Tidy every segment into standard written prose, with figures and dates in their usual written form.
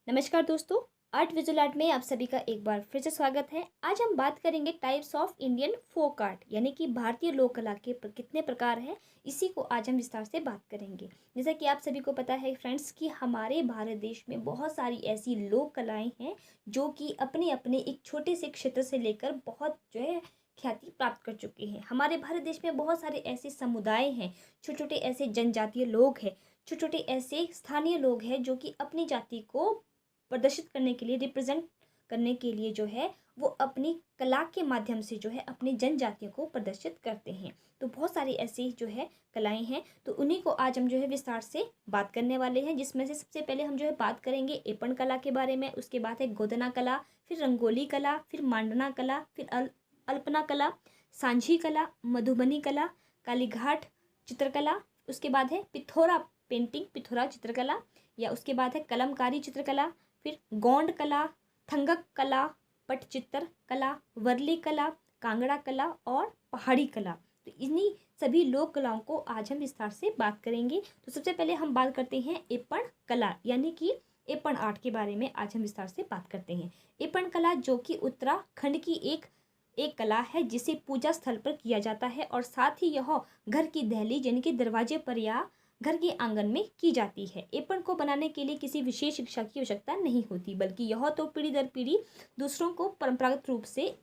नमस्कार दोस्तों। Art visual art में आप सभी का एक बार फिर से स्वागत है। आज हम बात करेंगे types of Indian folk art, यानी कि भारतीय लोक कला के कितने प्रकार हैं, इसी को आज हम विस्तार से बात करेंगे। जैसा कि आप सभी को पता है फ्रेंड्स कि हमारे भारत देश में बहुत सारी ऐसी लोक कलाएं हैं जो कि अपने अपने एक छोटे से क्षेत्र से लेकर बहुत जो है ख्याति प्राप्त कर चुके हैं। हमारे भारत देश में बहुत सारे ऐसे समुदाय हैं, छोटे छोटे ऐसे जनजातीय लोग हैं, छोटे छोटे ऐसे स्थानीय लोग हैं जो कि अपनी जाति को प्रदर्शित करने के लिए, रिप्रेजेंट करने के लिए जो है वो अपनी कला के माध्यम से जो है अपनी जनजातियों को प्रदर्शित करते हैं। तो बहुत सारी ऐसी जो है कलाएं हैं, तो उन्हीं को आज हम जो है विस्तार से बात करने वाले हैं। जिसमें से सबसे पहले हम जो है बात करेंगे एपण कला के बारे में, उसके बाद है गोदना कला, फिर रंगोली कला, फिर मांडना कला, फिर अल्पना कला, सांझी कला, मधुबनी कला, कालीघाट चित्रकला, उसके बाद है पिथौरा पेंटिंग, पिथौरा चित्रकला, या उसके बाद है कलमकारी चित्रकला, फिर गोंड कला, थंगक कला, पटचित्र कला, वर्ली कला, कांगड़ा कला और पहाड़ी कला। तो इन्हीं सभी लोक कलाओं को आज हम विस्तार से बात करेंगे। तो सबसे पहले हम बात करते हैं एपण कला, यानी कि एपण आर्ट के बारे में आज हम विस्तार से बात करते हैं। एपण कला जो कि उत्तराखंड की एक कला है जिसे पूजा स्थल पर किया जाता है और साथ ही यह घर की दहलीज यानी कि दरवाजे पर या घर के आंगन में की जाती है। एपण को बनाने के लिए किसी विशेष शिक्षा की आवश्यकता नहीं होती, बल्कि यह तो पीढ़ी दर पीढ़ी दूसरों को परंपरागत रूप से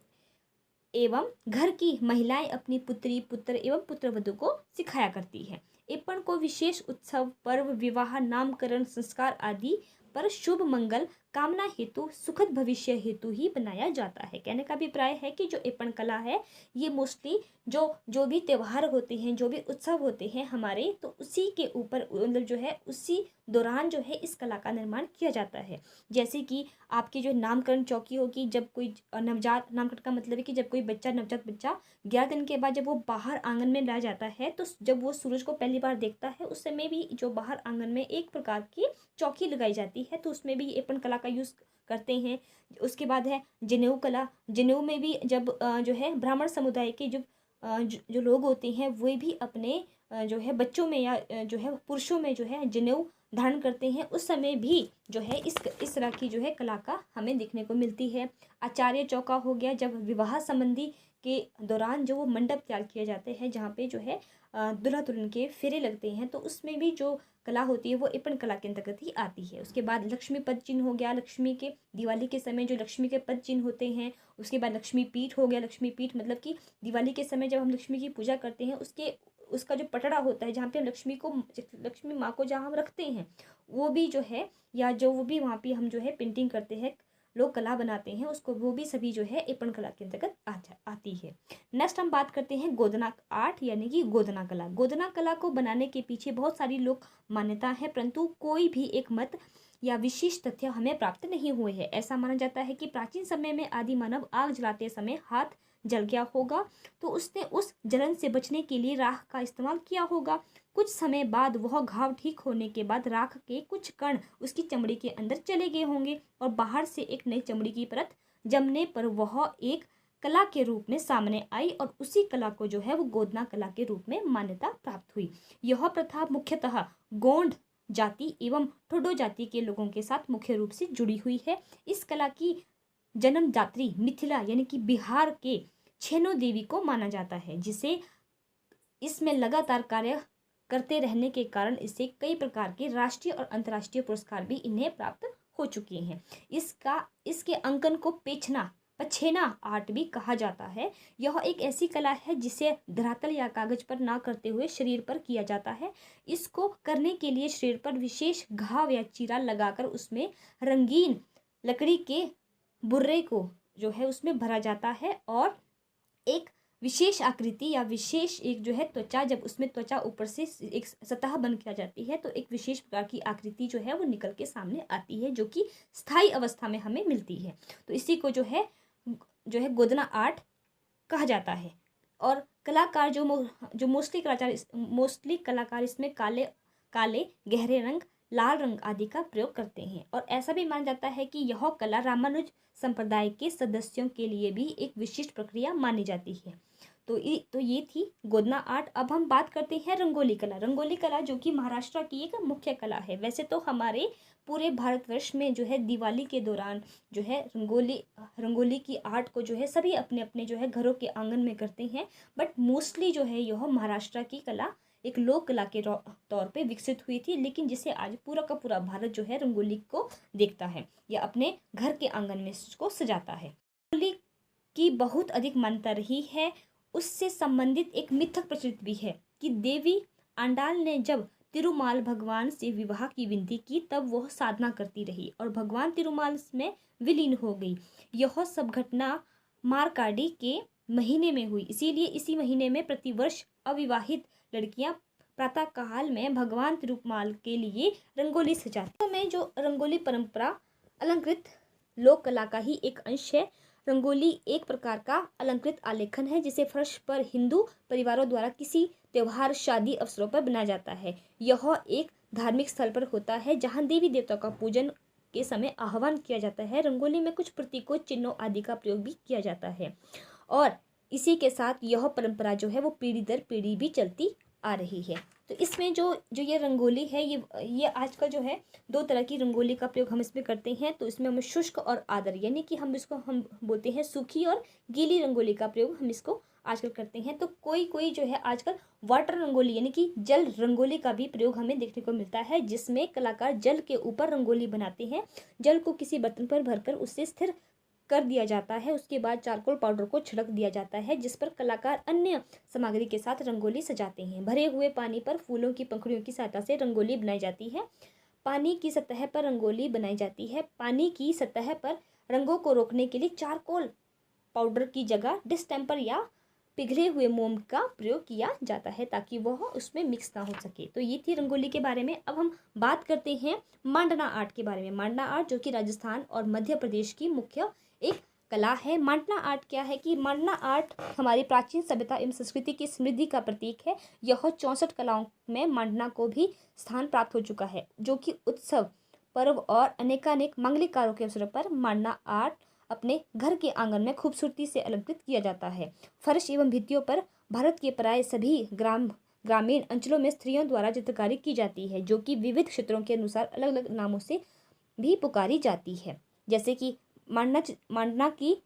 एवं घर की महिलाएं अपनी पुत्री, पुत्र एवं पुत्रवधू को सिखाया करती है। एपण को विशेष उत्सव, पर्व, विवाह, नामकरण, संस्कार आदि पर शुभ मंगल कामना हेतु, सुखद भविष्य हेतु ही बनाया जाता है। कहने का अभिप्राय है कि जो एपण कला है ये मोस्टली जो भी त्यौहार होते हैं, जो भी उत्सव होते हैं हमारे, तो उसी के ऊपर मतलब जो है उसी दौरान जो है इस कला का निर्माण किया जाता है। जैसे कि आपकी जो नामकरण चौकी होगी, जब कोई नवजात, नामकरण का मतलब है कि जब कोई बच्चा, नवजात बच्चा 11 दिन के बाद जब वो बाहर आंगन में लाया जाता है, तो जब वो सूरज को पहली बार देखता है उस समय भी जो बाहर आंगन में एक प्रकार की चौकी लगाई जाती है, तो उसमें भी एपण कला का यूज़ करते हैं। उसके बाद है जनेऊ कला। जनेऊ में भी जब जो है ब्राह्मण समुदाय के जो लोग होते हैं वे भी अपने जो है बच्चों में या जो है पुरुषों में जो है जनेऊ धारण करते हैं, उस समय भी जो है इस तरह की जो है कला का हमें देखने को मिलती है। आचार्य चौका हो गया, जब विवाह संबंधी के दौरान जो वो मंडप तैयार किए जाते हैं जहाँ पे जो है दूल्हा दुल्हन के फेरे लगते हैं, तो उसमें भी जो कला होती है वो एपण कला के अंतर्गत ही आती है। उसके बाद लक्ष्मी पद चिन्ह हो गया, लक्ष्मी के दिवाली के समय जो लक्ष्मी के पद चिन्ह होते हैं। उसके बाद लक्ष्मी पीठ हो गया। लक्ष्मी पीठ मतलब कि दिवाली के समय जब हम लक्ष्मी की पूजा करते हैं उसका जो पटड़ा होता है जहाँ पे हम लक्ष्मी माँ को जहाँ हम रखते हैं, वो भी जो है या जो वो भी वहाँ पे हम जो है पेंटिंग करते हैं, लोग कला बनाते हैं उसको, वो भी सभी जो है एपण कला के अंतर्गत आती है। नेक्स्ट हम बात करते हैं गोदना आर्ट, यानी कि गोदना कला। गोदना कला को बनाने के पीछे बहुत सारी लोक मान्यता है, परंतु कोई भी एक मत या विशेष तथ्य हमें प्राप्त नहीं हुए हैं। ऐसा माना जाता है कि प्राचीन समय में आदि मानव आग जलाते समय हाथ जल गया होगा, तो उसने उस जलन से बचने के लिए राख का इस्तेमाल किया होगा। कुछ समय बाद वह घाव ठीक होने के बाद राख के कुछ कण उसकी चमड़ी के अंदर चले गए होंगे और बाहर से एक नई चमड़ी की परत जमने पर वह एक कला के रूप में सामने आई और उसी कला को जो है वो गोदना कला के रूप में मान्यता प्राप्त हुई। यह प्रथा मुख्यतः गोंड जाति एवं ठोडो जाति के लोगों के साथ मुख्य रूप से जुड़ी हुई है। इस कला की जन्मदात्री मिथिला यानी कि बिहार के छेनो देवी को माना जाता है, जिसे इसमें लगातार कार्य करते रहने के कारण इसे कई प्रकार के राष्ट्रीय और अंतर्राष्ट्रीय पुरस्कार भी इन्हें प्राप्त हो चुके हैं। इसके अंकन को पछेना आर्ट भी कहा जाता है। यह एक ऐसी कला है जिसे धरातल या कागज पर ना करते हुए शरीर पर किया जाता है। इसको करने के लिए शरीर पर विशेष घाव या चीरा लगाकर उसमें रंगीन लकड़ी के बुर्रे को जो है उसमें भरा जाता है और एक विशेष आकृति या विशेष एक जो है त्वचा, जब उसमें त्वचा ऊपर से एक सतह बन किया जाती है तो एक विशेष प्रकार की आकृति जो है वो निकल के सामने आती है, जो कि स्थायी अवस्था में हमें मिलती है। तो इसी को जो है गोदना आर्ट कहा जाता है। और कलाकार जो मोस्टली कलाकार इसमें काले गहरे रंग, लाल रंग आदि का प्रयोग करते हैं। और ऐसा भी माना जाता है कि यह कला रामानुज संप्रदाय के सदस्यों के लिए भी एक विशिष्ट प्रक्रिया मानी जाती है। तो ये थी गोदना आर्ट। अब हम बात करते हैं रंगोली कला। रंगोली कला जो कि महाराष्ट्र की एक मुख्य कला है। वैसे तो हमारे पूरे भारतवर्ष में जो है दिवाली के दौरान जो है रंगोली की आर्ट को जो है सभी अपने अपने जो है घरों के आंगन में करते हैं। बट मोस्टली जो है यह महाराष्ट्र की कला एक लोक कला के तौर पे विकसित हुई थी, लेकिन जिसे आज पूरा का पूरा भारत जो है रंगोली को देखता है या अपने घर के आंगन में इसको सजाता है। रंगोली की बहुत अधिक मान्यता रही है। उससे संबंधित एक मिथक प्रचलित भी है कि देवी आंडाल ने जब तिरुमाल भगवान से विवाह की विनती की तब वह साधना करती रही और भगवान तिरुमाल में विलीन हो गई। यह सब घटना मारकाड़ी के महीने में हुई, इसीलिए इसी महीने में प्रतिवर्ष अविवाहित लड़कियां प्रातः काल में भगवान तिरुमाल के लिए रंगोली सजाती। तो में जो रंगोली परंपरा अलंकृत लोक कला का ही एक अंश है। रंगोली एक प्रकार का अलंकृत आलेखन है जिसे फर्श पर हिंदू परिवारों द्वारा किसी त्योहार शादी अवसरों पर बनाया जाता है। यह एक धार्मिक स्थल पर होता है जहां देवी देवताओं का पूजन के समय आह्वान किया जाता है। रंगोली में कुछ प्रतीकों, चिन्हों आदि का प्रयोग भी किया जाता है और इसी के साथ यह परंपरा जो है वो पीढ़ी दर पीढ़ी भी चलती आ रही है। तो इसमें जो ये रंगोली है ये आजकल जो है दो तरह की रंगोली का प्रयोग हम इसमें करते हैं। तो इसमें हम शुष्क और आर्द्र यानी कि हम बोलते हैं सूखी और गीली रंगोली का प्रयोग हम इसको आजकल करते हैं। तो कोई जो है आजकल वाटर रंगोली यानी कि जल रंगोली का भी प्रयोग हमें देखने को मिलता है, जिसमें कलाकार जल के ऊपर रंगोली बनाते हैं। जल को किसी बर्तन पर भरकर उससे स्थिर कर दिया जाता है, उसके बाद चारकोल पाउडर को छिड़क दिया जाता है जिस पर कलाकार अन्य सामग्री के साथ रंगोली सजाते हैं। भरे हुए पानी पर फूलों की पंखुड़ियों की सहायता से रंगोली बनाई जाती है। पानी की सतह पर रंगोली बनाई जाती है। पानी की सतह पर रंगों को रोकने के लिए चारकोल पाउडर की जगह डिस्टेम्पर या पिघले हुए मोम का प्रयोग किया जाता है ताकि वह उसमें मिक्स ना हो सके। तो ये थी रंगोली के बारे में। अब हम बात करते हैं मांडना आर्ट के बारे में। मांडना आर्ट जो कि राजस्थान और मध्य प्रदेश की मुख्य एक कला है। मांडना आर्ट क्या है कि मांडना आर्ट हमारी प्राचीन सभ्यता एवं संस्कृति की समृद्धि का प्रतीक है। यह 64 कलाओं में मांडना को भी स्थान प्राप्त हो चुका है, जो कि उत्सव, पर्व और अनेकानेक मांगलिक कार्यों के अवसरों पर मांडना आर्ट अपने घर के आंगन में खूबसूरती से अलंकृत किया जाता है। फर्श एवं भित्तियों पर भारत के प्राय सभी ग्रामीण अंचलों में स्त्रियों द्वारा चित्रकारी की जाती है, जो कि विविध क्षेत्रों के अनुसार अलग अलग नामों से भी पुकारी जाती है। जैसे कि मांडना की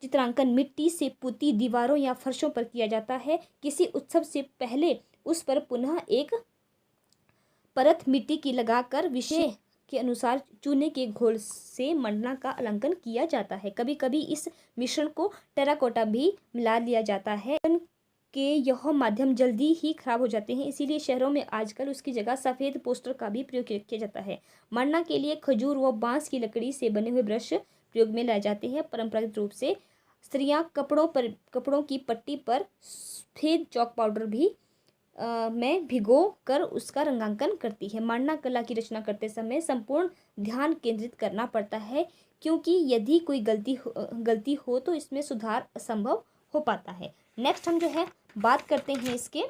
चित्रांकन मिट्टी से पुती दीवारों या फर्शों पर किया जाता है। किसी उत्सव से पहले उस पर पुनः एक परत मिट्टी की लगाकर विषय के अनुसार चूने के घोल से मंडना का अलंकरण किया जाता है। कभी कभी इस मिश्रण को टेराकोटा भी मिला लिया जाता है के यह माध्यम जल्दी ही खराब हो जाते हैं, इसीलिए शहरों में आजकल उसकी जगह सफ़ेद पोस्टर का भी प्रयोग किया जाता है। मंडना के लिए खजूर व बांस की लकड़ी से बने हुए ब्रश प्रयोग में लाए जाते हैं। परंपरागत रूप से स्त्रियां कपड़ों की पट्टी पर सफ़ेद चॉक पाउडर भी में भिगो कर उसका रंगांकन करती है। मांडना कला की रचना करते समय संपूर्ण ध्यान केंद्रित करना पड़ता है, क्योंकि यदि कोई गलती हो तो इसमें सुधार असंभव हो पाता है। नेक्स्ट हम जो है बात करते हैं इसके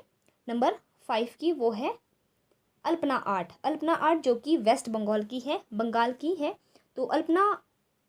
नंबर 5 की, वो है अल्पना आर्ट। अल्पना आर्ट जो कि वेस्ट बंगाल की है। तो अल्पना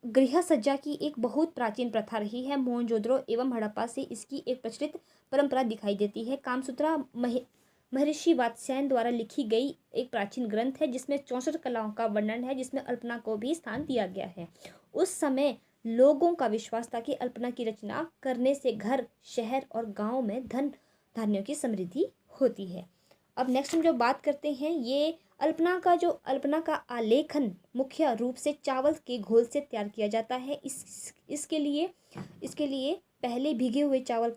गृह सज्जा की एक बहुत प्राचीन प्रथा रही है। मोहनजोदड़ो एवं हड़प्पा से इसकी एक प्रचलित परंपरा दिखाई देती है। कामसूत्रा महर्षि वात्स्यायन द्वारा लिखी गई एक प्राचीन ग्रंथ है जिसमें 64 कलाओं का वर्णन है, जिसमें अल्पना को भी स्थान दिया गया है। उस समय लोगों का विश्वास था कि अल्पना की रचना करने से घर, शहर और गांव में धन धान्यों की समृद्धि होती है। अब नेक्स्ट हम जो बात करते हैं, ये अल्पना का आलेखन मुख्य रूप से चावल के घोल से तैयार किया जाता है। इसके लिए पहले भीगे हुए चावलों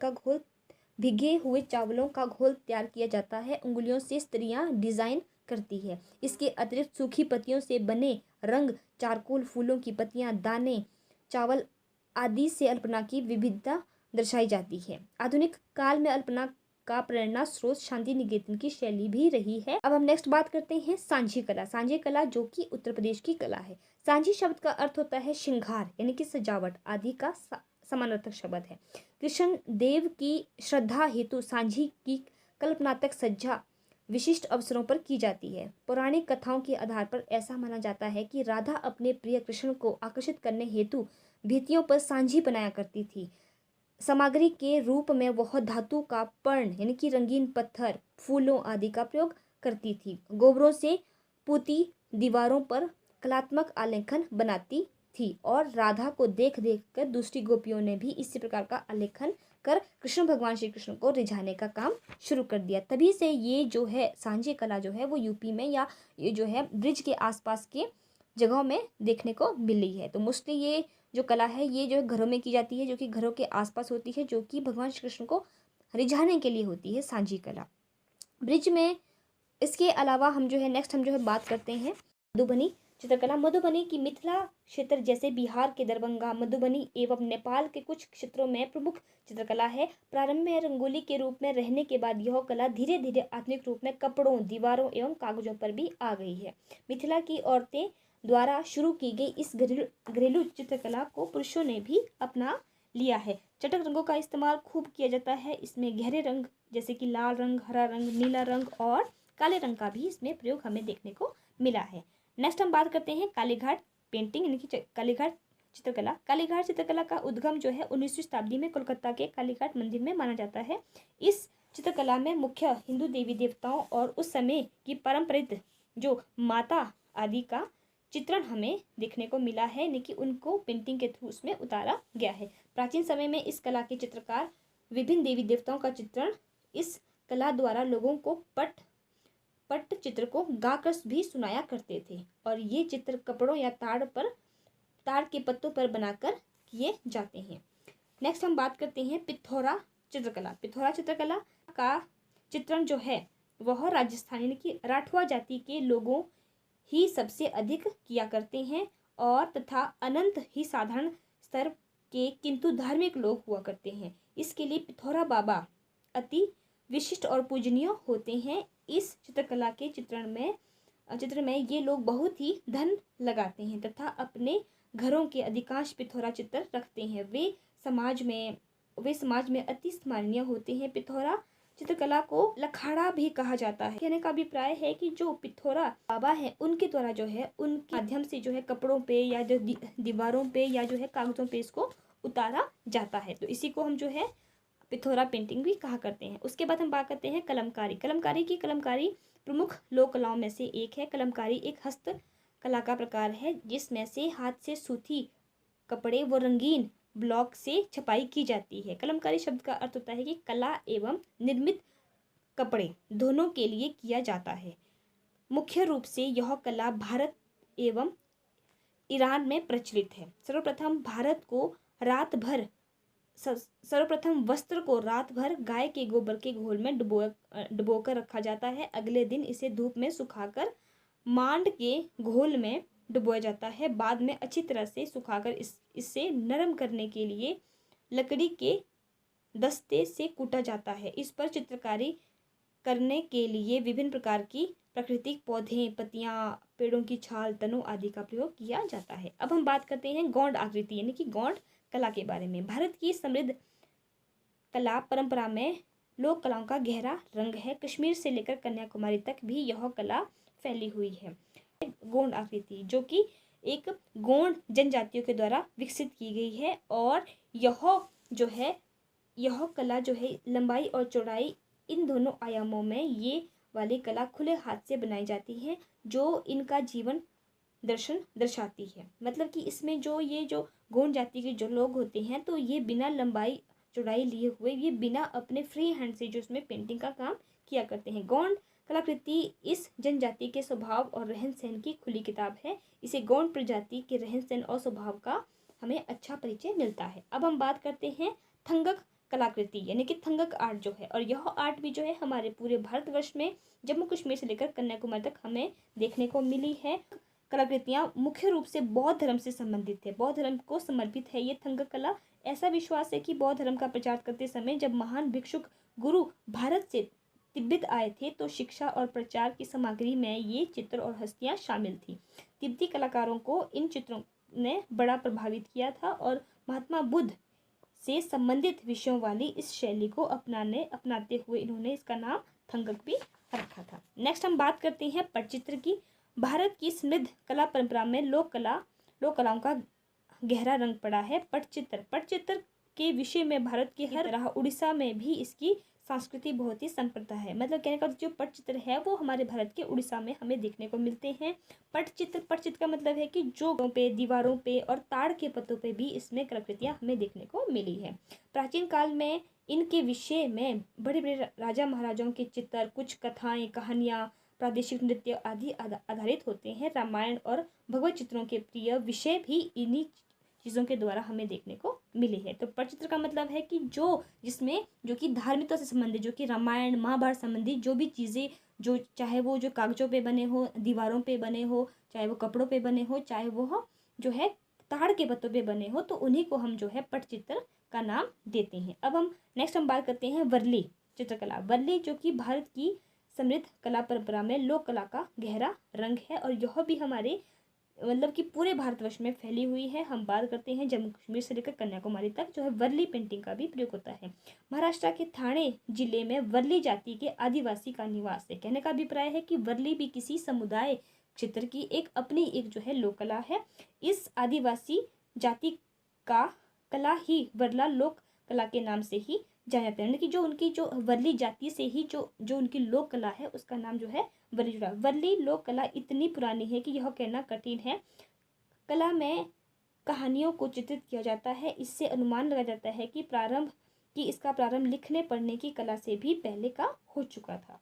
का घोल तैयार किया जाता है। उंगलियों से स्त्रियां डिजाइन करती है। इसके अतिरिक्त सूखी पत्तियों से बने रंग, चारकोल, फूलों की पत्तियां, दाने, चावल आदि से अल्पना की विविधता दर्शाई जाती है। आधुनिक काल में अल्पना का प्रेरणा स्रोत शांति निकेतन की शैली भी रही है। अब हम नेक्स्ट बात करते हैं सांझी कला। सांझी कला जो कि उत्तर प्रदेश की कला है। सांझी शब्द का अर्थ होता है श्रृंगार यानी कि सजावट आदि का समानार्थक शब्द है। कृष्ण देव की श्रद्धा हेतु सांझी की कल्पनात्मक सज्जा विशिष्ट अवसरों पर की जाती है। पौराणिक कथाओं के आधार पर ऐसा माना जाता है कि राधा अपने प्रिय कृष्ण को आकर्षित करने हेतु भित्तियों पर सांझी बनाया करती थी। सामग्री के रूप में वह धातु का पर्ण यानी कि रंगीन पत्थर, फूलों आदि का प्रयोग करती थी। गोबरों से पुती दीवारों पर कलात्मक आलेखन बनाती थी और राधा को देख देख कर दूसरी गोपियों ने भी इसी प्रकार का आलेखन कर कृष्ण भगवान श्री कृष्ण को रिझाने का काम शुरू कर दिया। तभी से ये जो है सांझी कला जो है वो यूपी में या ये जो है ब्रिज के आसपास के जगहों में देखने को मिली है। तो मोस्टली ये जो कला है ये जो घरों में की जाती है, जो कि घरों के आसपास होती है, जो कि भगवान श्री कृष्ण को रिझाने के लिए होती है सांझी कला ब्रिज में। इसके अलावा हम जो है नेक्स्ट हम जो है बात करते हैं मधुबनी चित्रकला। मधुबनी की मिथिला क्षेत्र जैसे बिहार के दरभंगा, मधुबनी एवं नेपाल के कुछ क्षेत्रों में प्रमुख चित्रकला है। प्रारंभ में रंगोली के रूप में रहने के बाद यह कला धीरे धीरे आधुनिक रूप में कपड़ों, दीवारों एवं कागजों पर भी आ गई है। मिथिला की औरतें द्वारा शुरू की गई इस घरेलू चित्रकला को पुरुषों ने भी अपना लिया है। चटक रंगों का इस्तेमाल खूब किया जाता है। इसमें गहरे रंग जैसे कि लाल रंग, हरा रंग, नीला रंग और काले रंग का भी इसमें प्रयोग हमें देखने को मिला है। नेक्स्ट हम बात करते हैं कालीघाट पेंटिंग यानी कि कालीघाट चित्रकला। कालीघाट चित्रकला का उद्गम जो है 19वीं शताब्दी में कोलकाता के कालीघाट मंदिर में माना जाता है। इस चित्रकला में मुख्य हिंदू देवी देवताओं और उस समय की परंपरित जो माता आदि का चित्रण हमें देखने को मिला है, यानी कि उनको पेंटिंग के थ्रू उसमें उतारा गया है। प्राचीन समय में इस कला के चित्रकार विभिन्न देवी देवताओं का चित्रण इस कला द्वारा लोगों को पट्टचित्र को गाकर भी सुनाया करते थे और ये चित्र कपड़ों या ताड़ के पत्तों पर बनाकर किए जाते हैं। नेक्स्ट हम बात करते हैं पिथौरा चित्रकला। पिथौरा चित्रकला का चित्रण जो है वह राजस्थान यानी कि राठवा जाति के लोगों ही सबसे अधिक किया करते हैं और तथा अनंत ही साधारण स्तर के किंतु धार्मिक लोग हुआ करते हैं। इसके लिए पिथौरा बाबा अति विशिष्ट और पूजनीय होते हैं। इस चित्रकला के चित्र में ये लोग बहुत ही धन लगाते हैं तथा अपने घरों के अधिकांश पिथौरा चित्र रखते हैं। वे समाज में अति स्मरणीय होते हैं। पिथौरा चित्रकला को लखाड़ा भी कहा जाता है। कहने का अभिप्राय है कि जो पिथौरा बाबा है उनके द्वारा जो है उनके माध्यम से जो है कपड़ों पे या जो दीवारों पे या जो है कागजों पे इसको उतारा जाता है। तो इसी को हम जो है पिथौरा पेंटिंग भी कहा करते हैं। उसके बाद हम बात करते हैं कलमकारी। कलमकारी प्रमुख लोक कलाओं में से एक है। कलमकारी एक हस्त कला का प्रकार है जिसमें से हाथ से सूती कपड़े व रंगीन ब्लॉक से छपाई की जाती है। कलमकारी शब्द का अर्थ होता है कि कला एवं निर्मित कपड़े दोनों के लिए किया जाता है। मुख्य रूप से यह कला भारत एवं ईरान में प्रचलित है। सर्वप्रथम वस्त्र को रात भर गाय के गोबर के घोल में डुबोकर रखा जाता है। अगले दिन इसे धूप में सुखाकर मांड के घोल में डुबोया जाता है। बाद में अच्छी तरह से सुखाकर इसे नरम करने के लिए लकड़ी के दस्ते से कूटा जाता है। इस पर चित्रकारी करने के लिए विभिन्न प्रकार की प्राकृतिक पौधे, पत्तियां, पेड़ों की छाल, तनों आदि का प्रयोग किया जाता है। अब हम बात करते हैं गौंड आकृति यानी कि गौंड कला के बारे में। भारत की समृद्ध कला परंपरा में लोक कलाओं का गहरा रंग है। कश्मीर से लेकर कन्याकुमारी तक भी यह कला फैली हुई है। गौंड आकृति जो कि एक गौंड जनजातियों के द्वारा विकसित की गई है और यह कला जो है लंबाई और चौड़ाई इन दोनों आयामों में ये वाली कला खुले हाथ से बनाई जाती है जो इनका जीवन दर्शन दर्शाती है। मतलब कि इसमें जो गौंड जाति के जो लोग होते हैं तो ये बिना लंबाई चौड़ाई लिए हुए ये बिना अपने फ्री हैंड से जो इसमें पेंटिंग का काम किया करते हैं। गौंड कलाकृति इस जनजाति के स्वभाव और रहन सहन की खुली किताब है। इसे गौंड प्रजाति के रहन सहन और स्वभाव का हमें अच्छा परिचय मिलता है। अब हम बात करते हैं थंगक कलाकृति यानी कि थंगक आर्ट जो है, और यह आर्ट भी जो है हमारे पूरे भारतवर्ष में जम्मू कश्मीर से लेकर कन्याकुमारी तक हमें देखने को मिली है। कलाकृतियाँ मुख्य रूप से बौद्ध धर्म से संबंधित है। बौद्ध धर्म को समर्पित है ये थंगक कला। ऐसा विश्वास है कि बौद्ध धर्म का प्रचार करते समय जब महान भिक्षुक गुरु भारत से तिब्बत आए थे तो शिक्षा और प्रचार की सामग्री में ये चित्र और हस्तियां शामिल थी। तिब्बती कलाकारों को इन चित्रों ने बड़ा प्रभावित किया था और महात्मा बुद्ध से संबंधित विषयों वाली इस शैली को अपनाते हुए इन्होंने इसका नाम थंगक भी रखा था। नेक्स्ट हम बात करते हैं पटचित्र की। भारत की समृद्ध कला परंपरा में लोक कलाओं का गहरा रंग पड़ा है। पटचित्र के विषय में भारत की हर तरह उड़ीसा में भी इसकी संस्कृति बहुत ही संप्रदा है। मतलब कहने का जो पटचित्र है वो हमारे भारत के उड़ीसा में हमें देखने को मिलते हैं। पटचित्र का मतलब है कि जो पे, दीवारों पे और ताड़ के पत्तों पे भी इसमें कलाकृतियाँ हमें देखने को मिली है। प्राचीन काल में इनके विषय में बड़े बड़े राजा महाराजाओं के चित्र, कुछ कथाएं, कहानियाँ, प्रादेशिक नृत्य आदि आधारित होते हैं। रामायण और भगवत चित्रों के प्रिय विषय भी इन्हीं चीज़ों के द्वारा हमें देखने को मिले हैं। तो पटचित्र का मतलब है कि जिसमें जो कि धार्मिकता से संबंधित, जो कि रामायण महाभारत संबंधित जो भी चीज़ें, जो चाहे वो जो कागजों पे बने हो, दीवारों पे बने हो, चाहे वो कपड़ों पे बने हो, चाहे वो जो है ताड़ के पत्तों पे बने हो, तो उन्हीं को हम जो है पटचित्र का नाम देते हैं। अब हम बात करते हैं वर्ली चित्रकला। वर्ली जो कि भारत की समृद्ध कला परंपरा में लोक कला का गहरा रंग है और यह भी हमारे मतलब कि पूरे भारतवर्ष में फैली हुई है। हम बात करते हैं जम्मू कश्मीर से लेकर कन्याकुमारी तक जो है वर्ली पेंटिंग का भी प्रयोग होता है। महाराष्ट्र के ठाणे जिले में वर्ली जाति के आदिवासी का निवास है। कहने का अभिप्राय है कि वर्ली भी किसी समुदाय क्षेत्र की एक अपनी एक जो है लोक कला है। इस आदिवासी जाति का कला ही वर्ला लोक कला के नाम से ही जाना जाता है। यानी कि जो उनकी जो वर्ली जाति से ही जो उनकी लोक कला है उसका नाम जो है वर्ली जुड़ा। वर्ली लोक कला इतनी पुरानी है कि यह कहना कठिन है। कला में कहानियों को चित्रित किया जाता है। इससे अनुमान लगाया जाता है कि इसका प्रारंभ लिखने पढ़ने की कला से भी पहले का हो चुका था।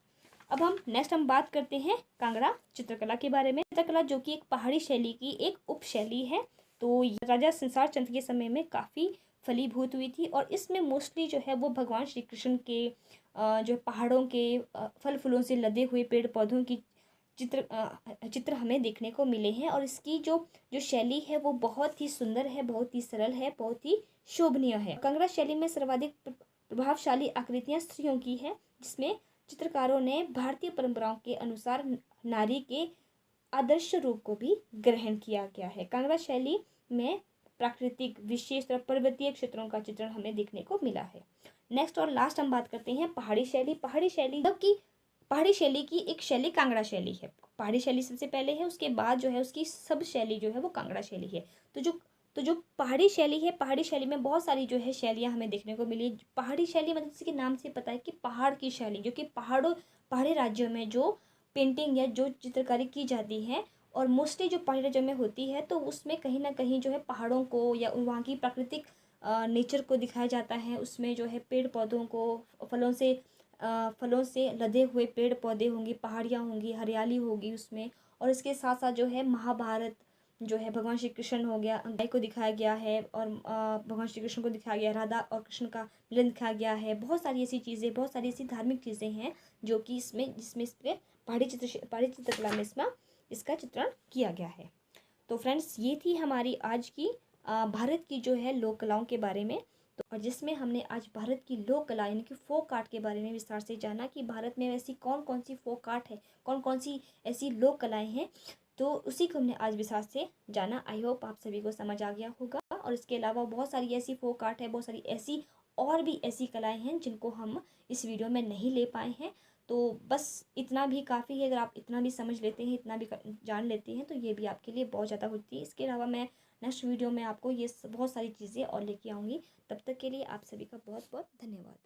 अब हम बात करते हैं कांगड़ा चित्रकला के बारे में। चित्रकला जो कि एक पहाड़ी शैली की एक उपशैली है। तो राजा संसार चंद्र के समय में काफ़ी फलीभूत हुई थी और इसमें मोस्टली जो है वो भगवान श्री कृष्ण के जो पहाड़ों के फल फूलों से लदे हुए पेड़ पौधों की चित्र हमें देखने को मिले हैं। और इसकी जो शैली है वो बहुत ही सुंदर है, बहुत ही सरल है, बहुत ही शोभनीय है। कांगड़ा शैली में सर्वाधिक प्रभावशाली आकृतियां स्त्रियों की है, जिसमें चित्रकारों ने भारतीय परंपराओं के अनुसार नारी के आदर्श रूप को भी ग्रहण किया गया है। कांगड़ा शैली में प्राकृतिक, विशेष पर्वतीय क्षेत्रों का चित्रण हमें देखने को मिला है। नेक्स्ट और लास्ट हम बात करते हैं पहाड़ी शैली। पहाड़ी शैली की एक शैली कांगड़ा शैली है। पहाड़ी शैली सबसे पहले है, उसके बाद जो है उसकी सब शैली जो है वो कांगड़ा शैली है। तो जो पहाड़ी शैली है, पहाड़ी शैली में बहुत सारी जो है शैलियाँ हमें देखने को मिली। पहाड़ी शैली मतलब इसके नाम से पता है कि पहाड़ की शैली, जो कि पहाड़ी राज्यों में जो पेंटिंग या जो चित्रकारी की जाती है और मोस्टली जो पहाड़ी राज्यों में होती है, तो उसमें कहीं ना कहीं जो है पहाड़ों को या वहाँ की प्राकृतिक नेचर को दिखाया जाता है। उसमें जो है पेड़ पौधों को, फलों से लदे हुए पेड़ पौधे होंगे, पहाड़ियाँ होंगी, हरियाली होगी उसमें। और इसके साथ साथ जो है महाभारत जो है, भगवान श्री कृष्ण हो गया, गाय को दिखाया गया है और भगवान श्री कृष्ण को दिखाया गया, राधा और कृष्ण का मिलन दिखाया गया है। बहुत सारी ऐसी चीज़ें, बहुत सारी ऐसी धार्मिक चीज़ें हैं जो कि जिसमें इस पर पहाड़ी चित्रकला में इसका चित्रण किया गया है। तो फ्रेंड्स, ये थी हमारी आज की भारत की जो है लोक कलाओं के बारे में। तो और जिसमें हमने आज भारत की लोक कला यानी कि फोक आर्ट के बारे में विस्तार से जाना कि भारत में ऐसी कौन कौन सी फोक आर्ट है, कौन कौन सी ऐसी लोक कलाएं हैं, तो उसी को हमने आज विस्तार से जाना। आई होप आप सभी को समझ आ गया होगा। और इसके अलावा बहुत सारी ऐसी फोक आर्ट है, बहुत सारी ऐसी और भी ऐसी कलाएं हैं जिनको हम इस वीडियो में नहीं ले पाए हैं। तो बस इतना भी काफ़ी है। अगर आप इतना भी समझ लेते हैं, इतना भी जान लेते हैं, तो ये भी आपके लिए बहुत ज़्यादा होती है। इसके अलावा मैं नेक्स्ट वीडियो में आपको ये बहुत सारी चीज़ें और लेके आऊँगी। तब तक के लिए आप सभी का बहुत बहुत धन्यवाद।